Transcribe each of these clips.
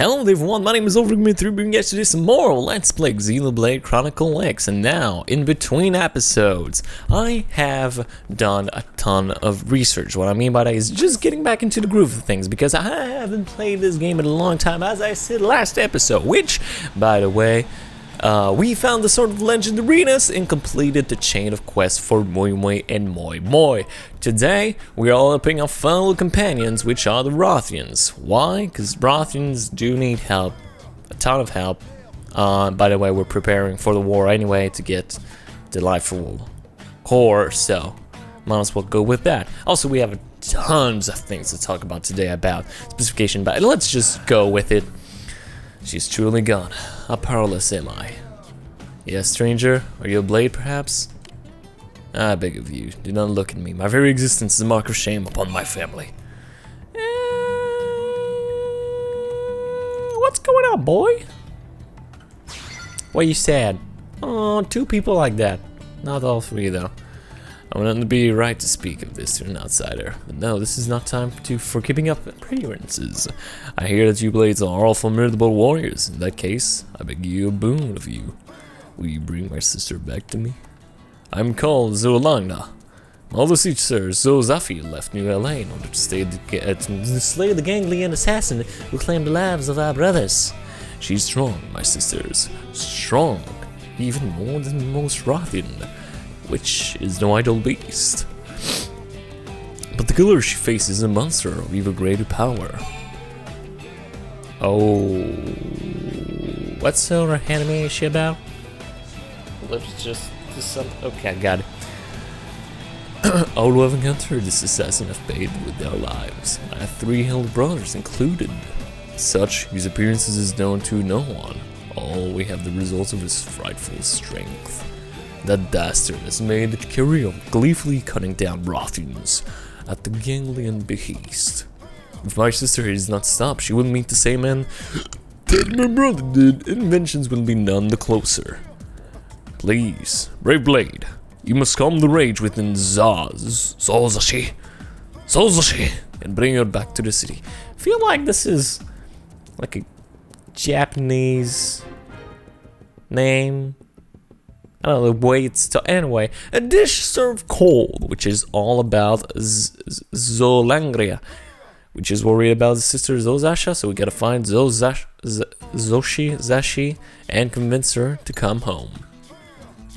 Hello everyone, my name is Overgame3, bringing you today some more Let's Play Xenoblade Chronicles X, and now, in between episodes, I have done a ton of research. What I mean by that is just getting back into the groove of things, because I haven't played this game in a long time, as I said last episode, which, by the way, we found the Sword of Legend arenas and completed the chain of quests for Moi Moi and Moi Moi. Today, we are helping our fellow companions, which are the Rothians. Why? Because Rothians do need help, a ton of help. By the way, we're preparing for the war anyway to get the Delightful Core, so might as well go with that. Also, we have tons of things to talk about today about specification, but let's just go with it. She's truly gone. How powerless am I? Yes, stranger? Are you a blade, perhaps? I beg of you, do not look at me. My very existence is a mark of shame upon my family. What's going on, boy? Why are you sad? Oh, two people like that. Not all three, though. I wouldn't be right to speak of this to an outsider, but no, this is not time for keeping up appearances. I hear that you blades are all formidable warriors. In that case, I beg you a boon of you. Will you bring my sister back to me? I'm called Zolangna. My older sister, Zozafi, left New LA in order to slay the ganglion assassin who claimed the lives of our brothers. She's strong, my sisters. Strong, even more than most Rothian, which is no idle beast. But the killer she faces is a monster of even greater power. Oh, what sort of anime is she about? Let's just do some. Okay, I got it. All who have encountered this assassin have paid with their lives. I have 3 elder brothers included. Such whose appearances is known to no one. All we have the results of his frightful strength. That dastard has made a career of gleefully cutting down Rothians at the ganglion behest. If my sister does not stop, she will meet the same end that my brother did. Inventions will be none the closer. Please, brave blade, you must calm the rage within Zozashi, and bring her back to the city. I feel like this is like a Japanese name. I don't know the way it's anyway, a dish served cold, which is all about Zolangria, which is worried about his sister Zozasha, so we gotta find Zashi and convince her to come home.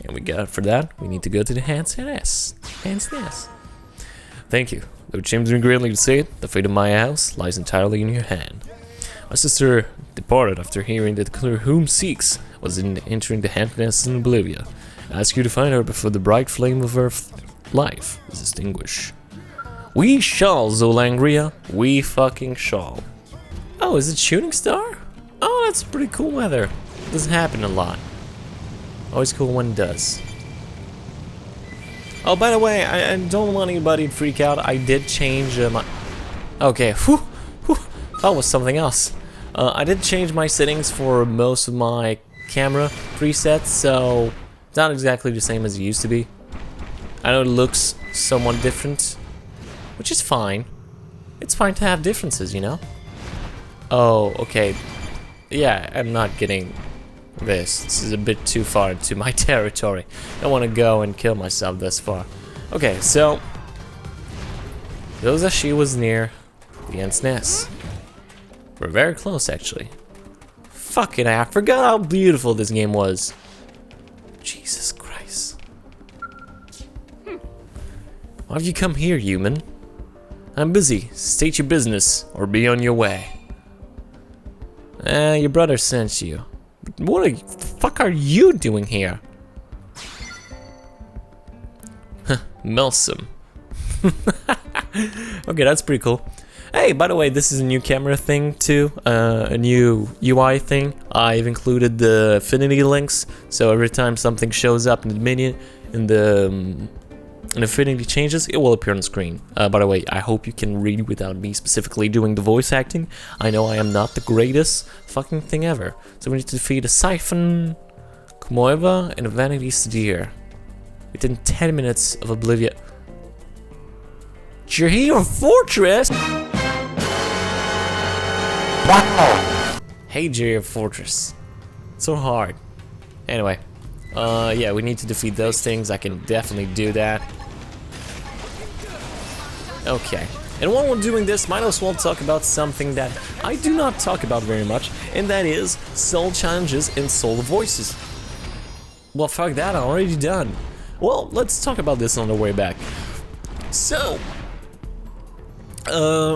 And for that, we need to go to the Hand's Nest. Thank you. Though it shames me greatly to say it, the fate of my house lies entirely in your hand. My sister departed after hearing that the killer whom seeks was entering the Hand's Nest in Bolivia. I ask you to find her before the bright flame of her life is extinguished. We shall, Zolangria. We fucking shall. Oh, is it Shooting Star? Oh, that's pretty cool weather. Doesn't happen a lot. Always cool when it does. Oh, by the way, I don't want anybody to freak out. I did change my... Okay, that was something else. I did change my settings for most of my camera presets, so it's not exactly the same as it used to be. I know it looks somewhat different, which is fine. It's fine to have differences, you know? Oh, okay. Yeah, I'm not getting this. This is a bit too far into my territory. I don't want to go and kill myself this far. Okay, so Zozashi was near the Hand's Nest. We're very close, actually. Fucking I forgot how beautiful this game was. Jesus Christ. Why have you come here, human? I'm busy. State your business, or be on your way. Your brother sent you. What the fuck are you doing here? Milsom. Okay, that's pretty cool. Hey, by the way, this is a new camera thing too, a new UI thing. I've included the affinity links, so every time something shows up in the menu, in affinity changes, it will appear on screen. By the way, I hope you can read without me specifically doing the voice acting. I know I am not the greatest fucking thing ever. So we need to defeat a Siphon, Kumoeva, and a Vanity Steer within 10 minutes of Oblivion. Your Fortress? Hey, Jerry Fortress. So hard. Anyway. Yeah, we need to defeat those things. I can definitely do that. Okay. And while we're doing this, might as well talk about something that I do not talk about very much, and that is soul challenges and soul voices. Well, fuck that, I'm already done. Well, let's talk about this on the way back. So,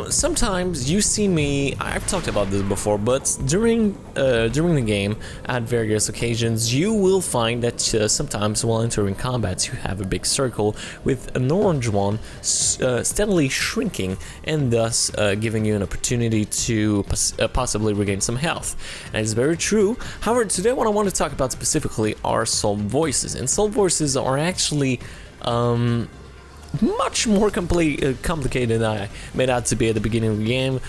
sometimes you see me, I've talked about this before, but during the game, at various occasions, you will find that sometimes while entering combats, you have a big circle with an orange one steadily shrinking, and thus giving you an opportunity to possibly regain some health. And it's very true. However, today what I want to talk about specifically are soul voices, and soul voices are actually much more complicated than I made out to be at the beginning of the game.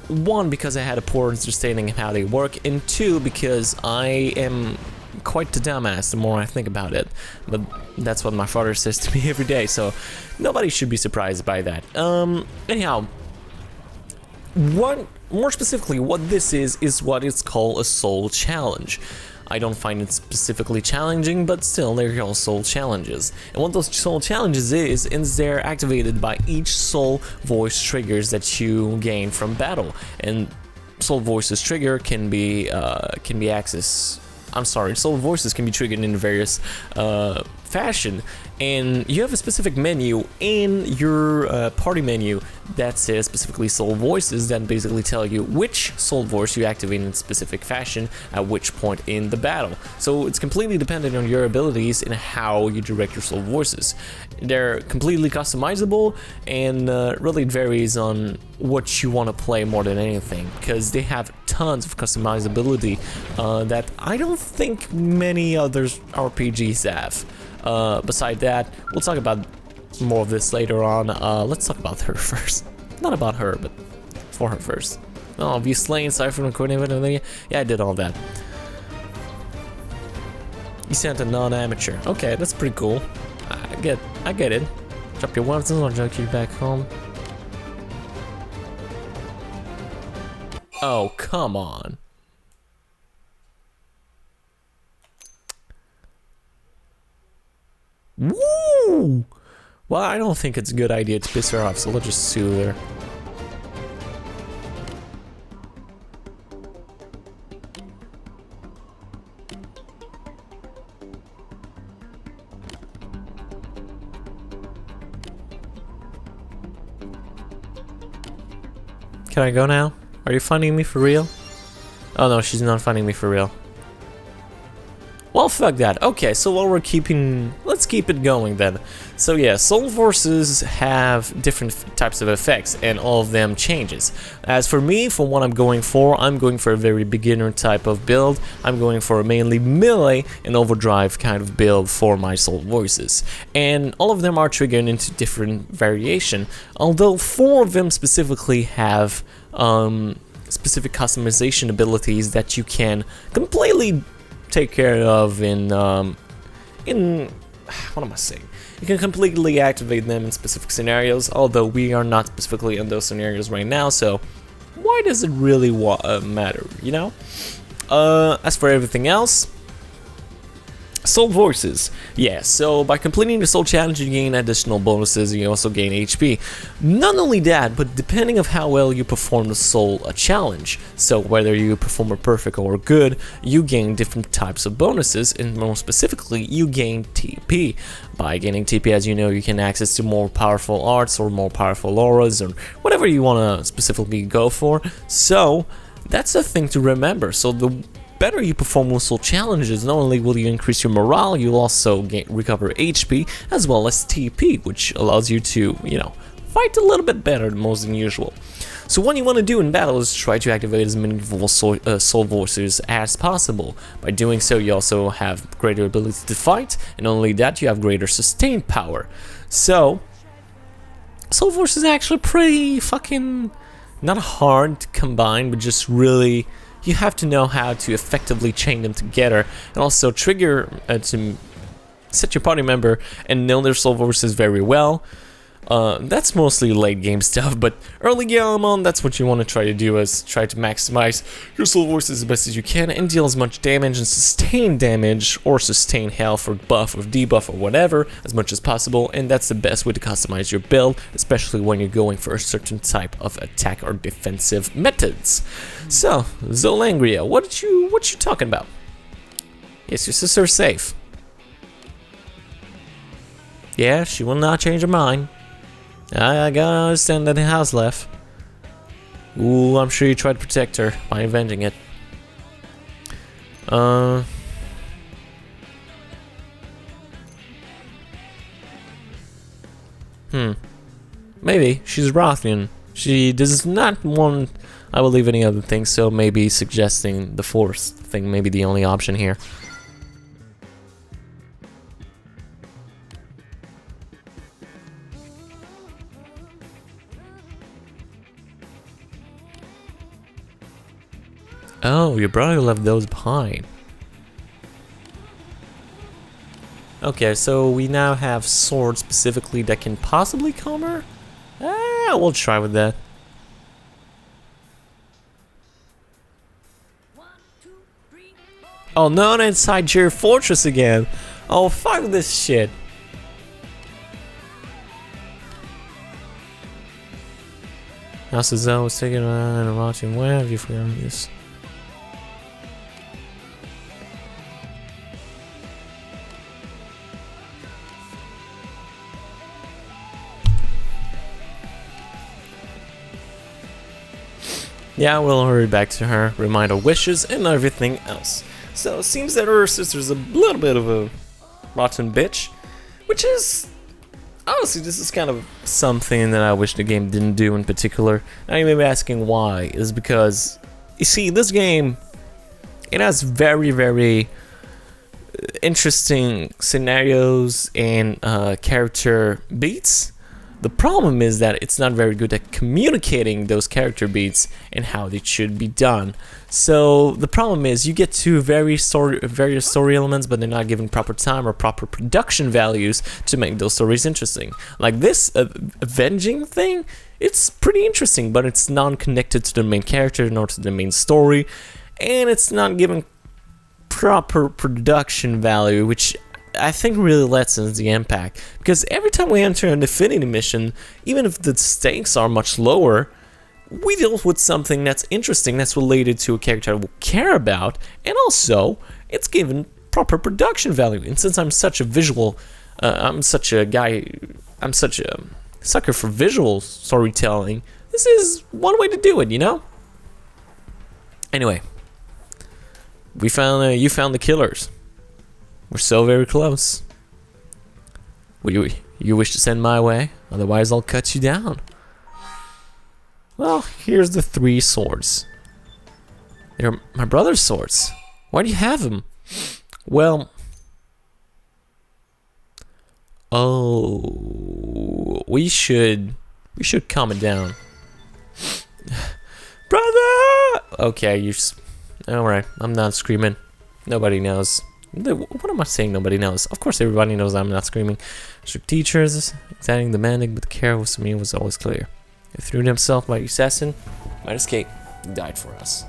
One, because I had a poor understanding of how they work, and two, because I am quite the dumbass the more I think about it. But that's what my father says to me every day, so nobody should be surprised by that. Anyhow, more specifically, what this is what is called a soul challenge. I don't find it specifically challenging, but still, they're all soul challenges. And what those soul challenges is they're activated by each soul voice triggers that you gain from battle. And soul voices trigger can be accessed. I'm sorry, soul voices can be triggered in various fashion, and you have a specific menu in your party menu that says specifically soul voices that basically tell you which soul voice you activate in a specific fashion at which point in the battle. So it's completely dependent on your abilities and how you direct your soul voices. They're completely customizable, and really it varies on what you want to play more than anything, because they have tons of customizability that I don't think many other RPGs have. Beside that, we'll talk about more of this later on. Let's talk about her first. Not about her, but for her first. Oh, have you slain Cypher and coordinator? Yeah, I did all that. You sent a non-amateur. Okay, that's pretty cool. I get it. Drop your weapons and I'll drag you back home. Oh, come on. Woo! Well, I don't think it's a good idea to piss her off, so let's just soothe her. Can I go now? Are you finding me for real? Oh no, she's not finding me for real. Well, fuck that. Okay, so while we're let's keep it going then. So yeah, soul forces have different types of effects, and all of them changes. As for me, for what I'm going for a very beginner type of build. I'm going for a mainly melee and overdrive kind of build for my soul voices. And all of them are triggered into different variation, although 4 of them specifically have specific customization abilities that you can completely take care of in what am I saying? You can completely activate them in specific scenarios, although we are not specifically in those scenarios right now, so why does it really matter, you know? As for everything else, soul voices. Yeah, so by completing the soul challenge you gain additional bonuses, and you also gain HP. Not only that, but depending of how well you perform the soul challenge, so whether you perform a perfect or good, you gain different types of bonuses, and more specifically, you gain TP. By gaining TP, as you know, you can access to more powerful arts or more powerful auras, or whatever you want to specifically go for. So that's a thing to remember. So the better you perform with soul challenges, not only will you increase your morale, you'll also recover HP as well as TP, which allows you to, you know, fight a little bit better than usual. So what you want to do in battle is try to activate as many soul voices as possible. By doing so, you also have greater ability to fight, and not only that, you have greater sustained power. So soul voice is actually pretty fucking not hard to combine, but just really you have to know how to effectively chain them together, and also trigger to set your party member and know their soul voices very well. That's mostly late game stuff, but early game on, that's what you want to try to do, is try to maximize your soul voices as best as you can and deal as much damage and sustain damage or sustain health or buff or debuff or whatever as much as possible, and that's the best way to customize your build, especially when you're going for a certain type of attack or defensive methods. So, Zolangria, what you talking about? Yes, your sister's safe. Yeah, she will not change her mind. I gotta understand that the house left. Ooh, I'm sure you tried to protect her by avenging it. Maybe. She's Rothian. She does not want, I believe, any other thing, so maybe suggesting the Force thing may be the only option here. Oh, your brother left those behind. Okay, so we now have swords specifically that can possibly calm her? We'll try with that. 1, 2, 3, 4. Oh, not inside your fortress again. Oh, fuck this shit. Now Suzanne was taken around and watching. Where have you forgotten this? Yeah, we'll hurry back to her, remind her wishes, and everything else. So it seems that her sister's a little bit of a rotten bitch, which is, honestly, this is kind of something that I wish the game didn't do in particular. Now you may be asking why, is because, you see, this game, it has very, very interesting scenarios and character beats. The problem is that it's not very good at communicating those character beats and how they should be done. So the problem is you get to various story elements, but they're not given proper time or proper production values to make those stories interesting. Like this avenging thing, it's pretty interesting, but it's non-connected to the main character nor to the main story, and it's not given proper production value, which I think really lessens the impact, because every time we enter an Infinity mission, even if the stakes are much lower, we deal with something that's interesting, that's related to a character I will care about, and also it's given proper production value. And since I'm such a visual, I'm such a sucker for visual storytelling, this is one way to do it, you know? Anyway, you found the killers. We're so very close. You wish to send my way? Otherwise, I'll cut you down. Well, here's the 3 swords. They're my brother's swords. Why do you have them? Well... Oh... We should calm it down. Brother! Okay, alright, I'm not screaming. Nobody knows. What am I saying? Nobody knows. Of course, everybody knows I'm not screaming. Strict teachers, examining demanding, but the care was to me was always clear. He threw himself by the assassin, might escape. He died for us.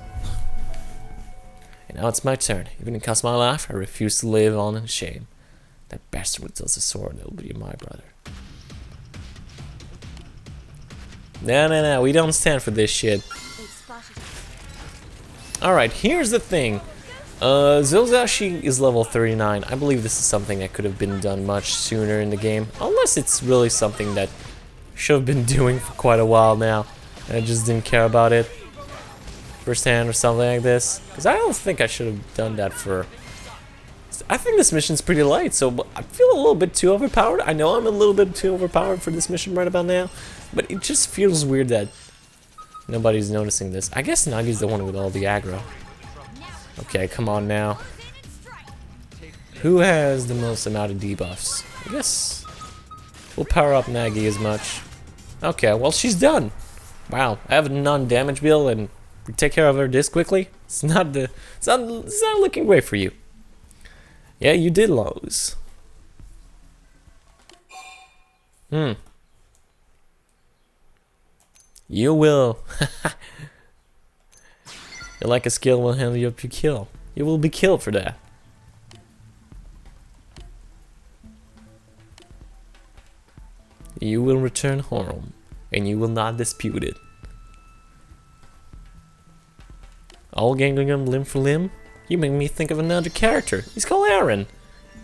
And now it's my turn. Even if it costs my life, I refuse to live on in shame. That bastard with the sword, that will be my brother. No, we don't stand for this shit. Alright, here's the thing. Zilzashi is level 39. I believe this is something that could have been done much sooner in the game, unless it's really something that should have been doing for quite a while now, and I just didn't care about it firsthand or something like this, because I don't think I should have done that for... I think this mission's pretty light, so I feel a little bit too overpowered. I know I'm a little bit too overpowered for this mission right about now, but it just feels weird that nobody's noticing this. I guess Nagi's the one with all the aggro. Okay, come on now. Who has the most amount of debuffs? I guess we'll power up Nagi as much. Okay, well, she's done. Wow, I have a non-damage build and we take care of her this quickly. It's not looking great for you. Yeah, you did lose. You will. You like a skill will hand you up your kill. You will be killed for that. You will return home, and you will not dispute it. All ganglion limb for limb? You make me think of another character. He's called Aaron.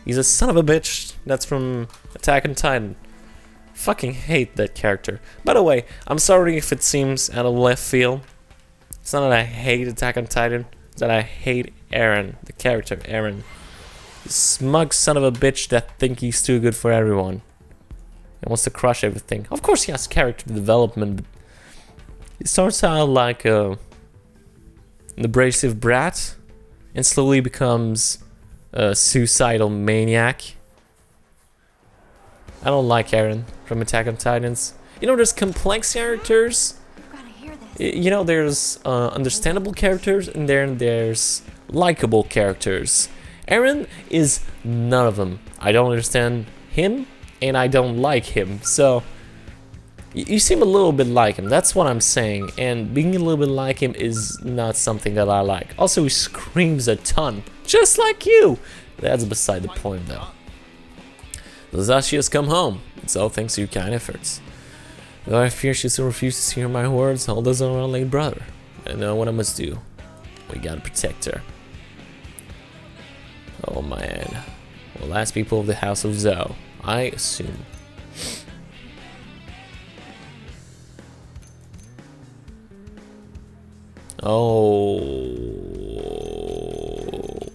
He's a son of a bitch. That's from Attack on Titan. Fucking hate that character. By the way, I'm sorry if it seems out of left field. It's not that I hate Attack on Titan. It's that I hate Aaron, the character Aaron. The smug son of a bitch that think he's too good for everyone. He wants to crush everything. Of course he has character development, but he starts out like an abrasive brat and slowly becomes a suicidal maniac. I don't like Aaron from Attack on Titans. You know, there's complex characters. You know, there's understandable characters, and then there's likable characters. Aaron is none of them. I don't understand him, and I don't like him. So, you seem a little bit like him. That's what I'm saying. And being a little bit like him is not something that I like. Also, he screams a ton, just like you. That's beside the point, though. Zashi has come home. It's all thanks to your kind efforts. Though I fear she still refuses to hear my words, all does our late brother. I know what I must do. We gotta protect her. Oh man. Well, last people of the House of Zhou, I assume. Oh.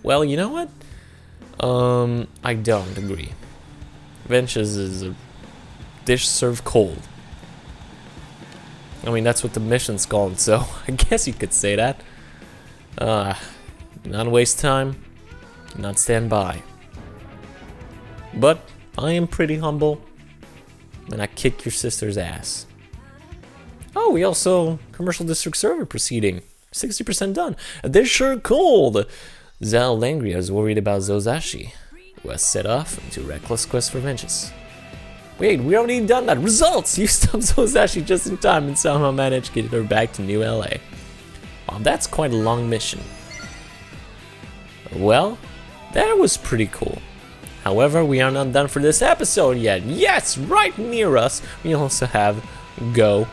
Well, you know what? I don't agree. Vengeance is a dish served cold. I mean, that's what the mission's called, so I guess you could say that. Not waste time, not stand by. But I am pretty humble, and I kick your sister's ass. Oh, we also commercial district server proceeding, 60% done. They're sure cold. Zhao Langria is worried about Zozashi, who has set off into reckless quest for vengeance. Wait, we already done that. Results! You stopped Zozashi just in time and somehow managed to get her back to New LA. Wow, that's quite a long mission. Well, that was pretty cool. However, we are not done for this episode yet. Yes, right near us, we also have Go.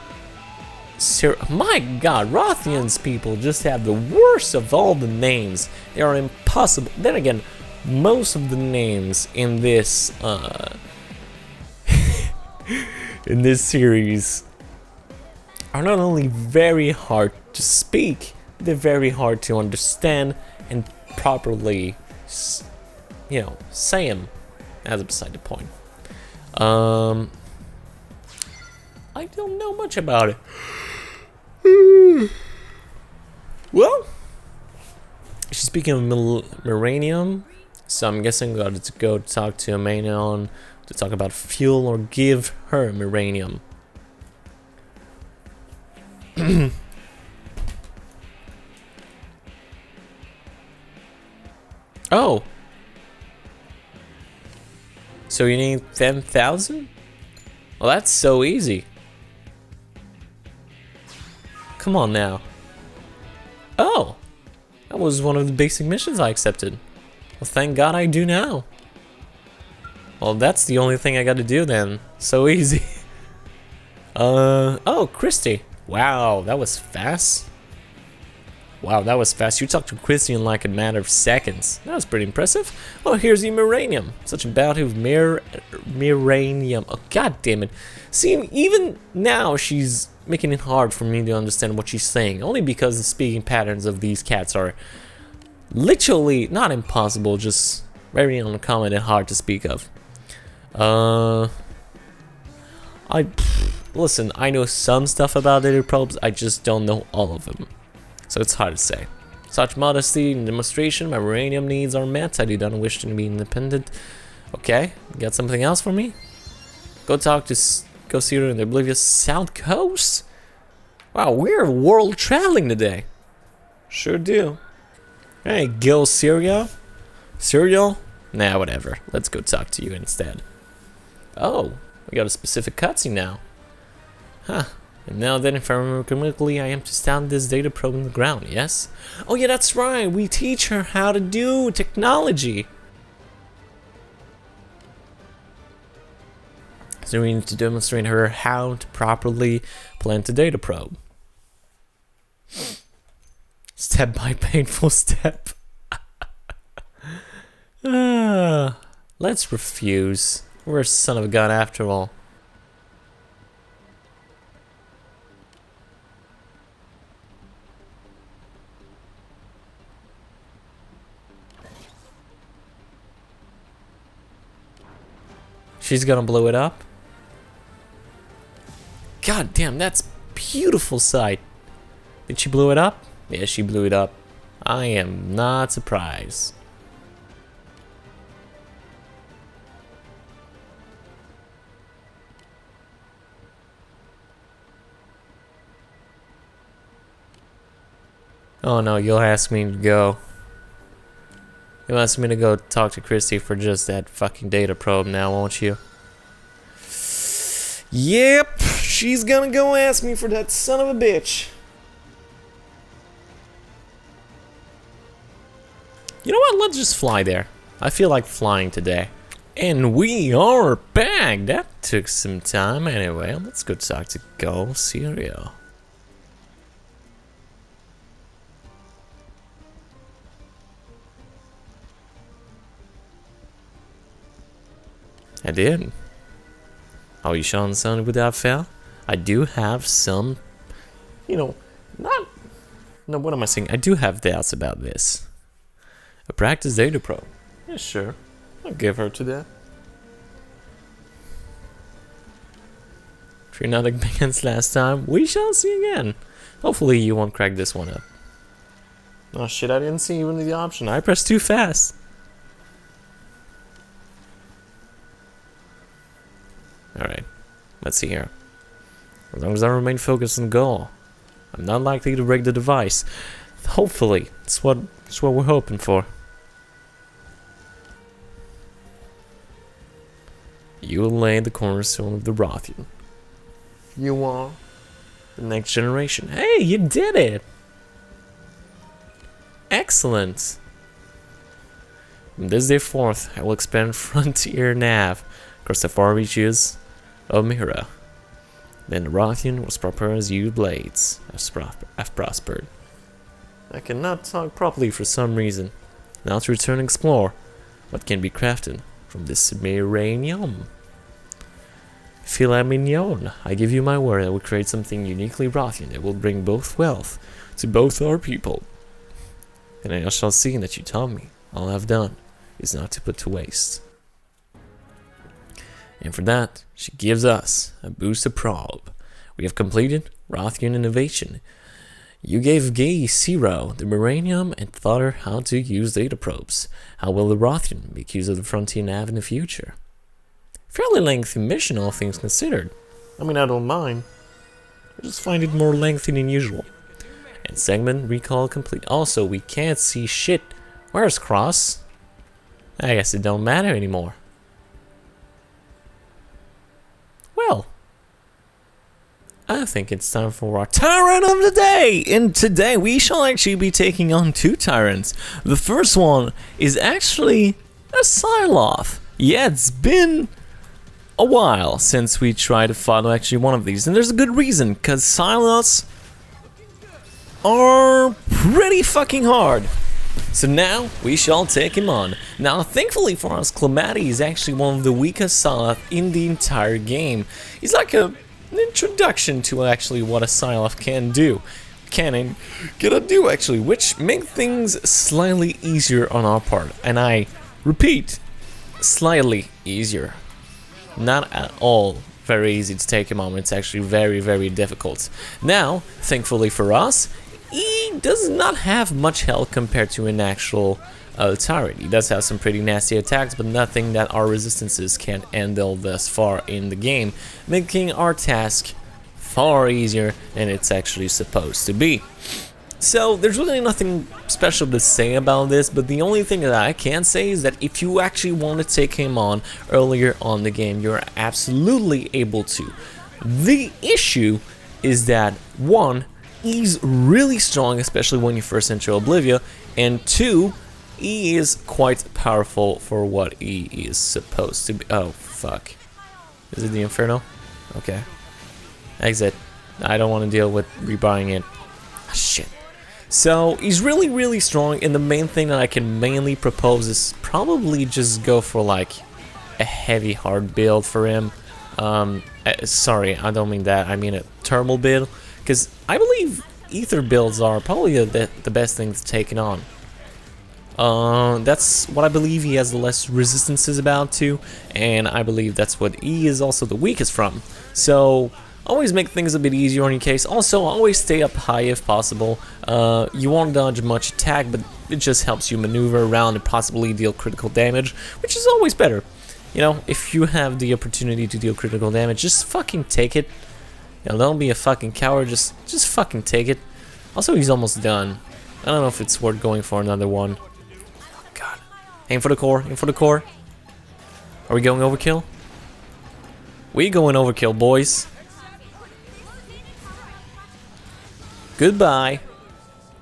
My god, Rothian's people just have the worst of all the names. They are impossible. Then again, most of the names in this in this series are not only very hard to speak, they're very hard to understand and properly, you know, say them. That's beside the point. I don't know much about it. Well, she's speaking of Miranium, so I'm guessing we got to go talk to Amanion to talk about fuel or give her Miranium. Oh. So you need 10,000? Well, that's so easy. Come on now. Oh. That was one of the basic missions I accepted. Well, thank God I do now. Well, that's the only thing I gotta do then. So easy. Oh, Christy. Wow, that was fast. Wow, that was fast. You talked to Christy in like a matter of seconds. That was pretty impressive. Oh, here's the Miranium. Such a bounty of Miranium. Oh, god damn it. See, even now she's making it hard for me to understand what she's saying. Only because the speaking patterns of these cats are literally not impossible, just very uncommon and hard to speak of. Listen, I know some stuff about data probes, I just don't know all of them. So it's hard to say. Such modesty and demonstration, my Miranium needs are met. I do not wish to be independent. Okay, got something else for me? Go see her in the oblivious South Coast? Wow, we're world traveling today. Sure do. Hey, Gil Cereal? Cereal? Nah, whatever. Let's go talk to you instead. Oh, we got a specific cutscene now. Huh. And now then, if I remember correctly, I am to stand this data probe on the ground, yes? Oh yeah, that's right, we teach her how to do technology. So we need to demonstrate her how to properly plant a data probe. Step by painful step. Let's refuse. We're a son of a gun after all. She's gonna blow it up. God damn, that's beautiful sight. Did she blow it up? Yeah, she blew it up. I am not surprised. Oh no, you'll ask me to go. You'll ask me to go talk to Christy for just that fucking data probe now, won't you? Yep, she's gonna go ask me for that son of a bitch. You know what, let's just fly there. I feel like flying today. And we are back. That took some time anyway. Let's go talk to Go Cereal. I did. Oh, you shot on something without fail? I do have some, no, what am I saying? I do have doubts about this. A practice data probe. Yeah, sure. I'll give her to that. If you're not against last time, we shall see again. Hopefully you won't crack this one up. Oh shit, I didn't see even the option. I pressed too fast. Alright, let's see here. As long as I remain focused on the goal, I'm not likely to break the device. Hopefully, it's what we're hoping for. You will lay the cornerstone of the Rothian. You are the next generation. Hey, you did it! Excellent! From this day forth, I will expand Frontier Nav across the far reaches of Mira. Then the Rothian was proper as you blades have prospered. I cannot talk properly for some reason. Now to return and explore what can be crafted from this Miranium. Filet mignon, I give you my word I will create something uniquely Rothian that will bring both wealth to both our people. And I shall see that you taught me all I've done is not to put to waste. And for that, she gives us a booster probe. We have completed Rothian innovation. You gave Gay Zero the Miranium and taught her how to use data probes. How will the Rothian make use of the Frontier Nav in the future? Fairly lengthy mission, all things considered. I mean, I don't mind. I just find it more lengthy than usual. And segment recall complete. Also, we can't see shit. Where's Cross? I guess it don't matter anymore. Well, I think it's time for our Tyrant of the Day! And today we shall actually be taking on two Tyrants. The first one is actually a Psylocke. Yeah, it's been a while since we tried to follow actually one of these. And there's a good reason, because Psylocks are pretty fucking hard. So now, we shall take him on. Now, thankfully for us, Clemati is actually one of the weakest Psylocke in the entire game. He's like an introduction to actually what a Psylocke can do. Can do actually, which make things slightly easier on our part. And I repeat, slightly easier. Not at all very easy to take him on. It's actually very, very difficult. Now, thankfully for us, he does not have much health compared to an actual Tyrant. He does have some pretty nasty attacks, but nothing that our resistances can't handle thus far in the game, making our task far easier than it's actually supposed to be. So there's really nothing special to say about this, but the only thing that I can say is that if you actually want to take him on earlier on the game, you're absolutely able to. The issue is that one, he's really strong, especially when you first enter Oblivia, and two, he is quite powerful for what he is supposed to be. Oh, fuck. Is it the Inferno? Okay. Exit. I don't want to deal with rebuying it. Ah, shit. So, he's really, really strong, and the main thing that I can mainly propose is probably just go for, like, a heavy hard build for him. Sorry, I don't mean that. I mean a thermal build, because I believe ether builds are probably the best thing to take it on. That's what I believe he has the less resistances about to, and I believe that's what he is also the weakest from. So always make things a bit easier on your case. Also, always stay up high if possible. You won't dodge much attack, but it just helps you maneuver around and possibly deal critical damage, which is always better. You know, if you have the opportunity to deal critical damage, just fucking take it. You know, don't be a fucking coward, just fucking take it. Also, he's almost done. I don't know if it's worth going for another one. Oh, God. Aim for the core, aim for the core. Are we going overkill? We going overkill, boys. Goodbye.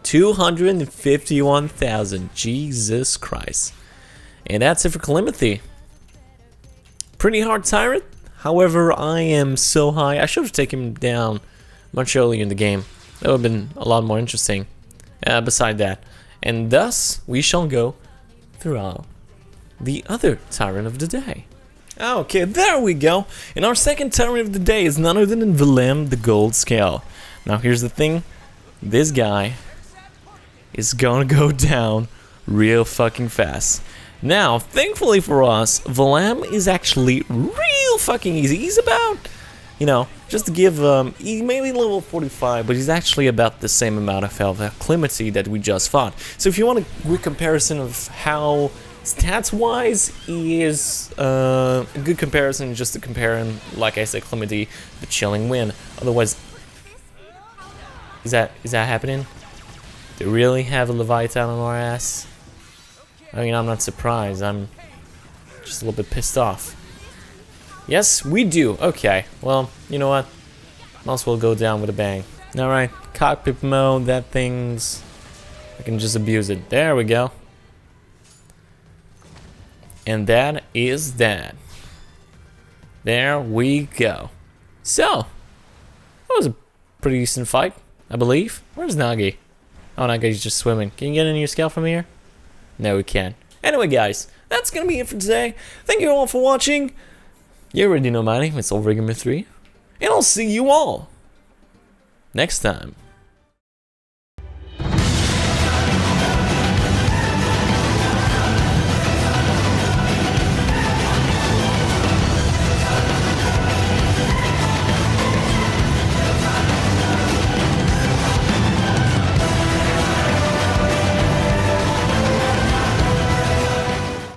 251,000. Jesus Christ. And that's it for Calamity. Pretty hard tyrant. However, I am so high. I should have taken him down much earlier in the game. That would have been a lot more interesting. Beside that. And thus, we shall go through the other tyrant of the day. Okay, there we go. And our second tyrant of the day is none other than Willem the Gold Scale. Now here's the thing. This guy is gonna go down real fucking fast. Now, thankfully for us, Willem is actually real fucking easy. He's about, you know, just to give, he may be level 45, but he's actually about the same amount of health as Calamity that we just fought. So if you want a quick comparison of how, stats-wise, he is a good comparison just to compare him, like I said, Calamity, the Chilling Wind. Otherwise, is that happening? They really have a Leviathan on our ass? I mean, I'm not surprised. I'm just a little bit pissed off. Yes, we do. Okay. Well, you know what? Might as well go down with a bang. Alright. Cockpit mode. That thing's... I can just abuse it. There we go. And that is that. There we go. So, that was a pretty decent fight, I believe. Where's Nagi? Oh, Nagi's just swimming. Can you get in your scale from here? No, we can't. Anyway, guys, that's gonna be it for today. Thank you all for watching. You already know my name. It's Xenoblade 3. And I'll see you all next time.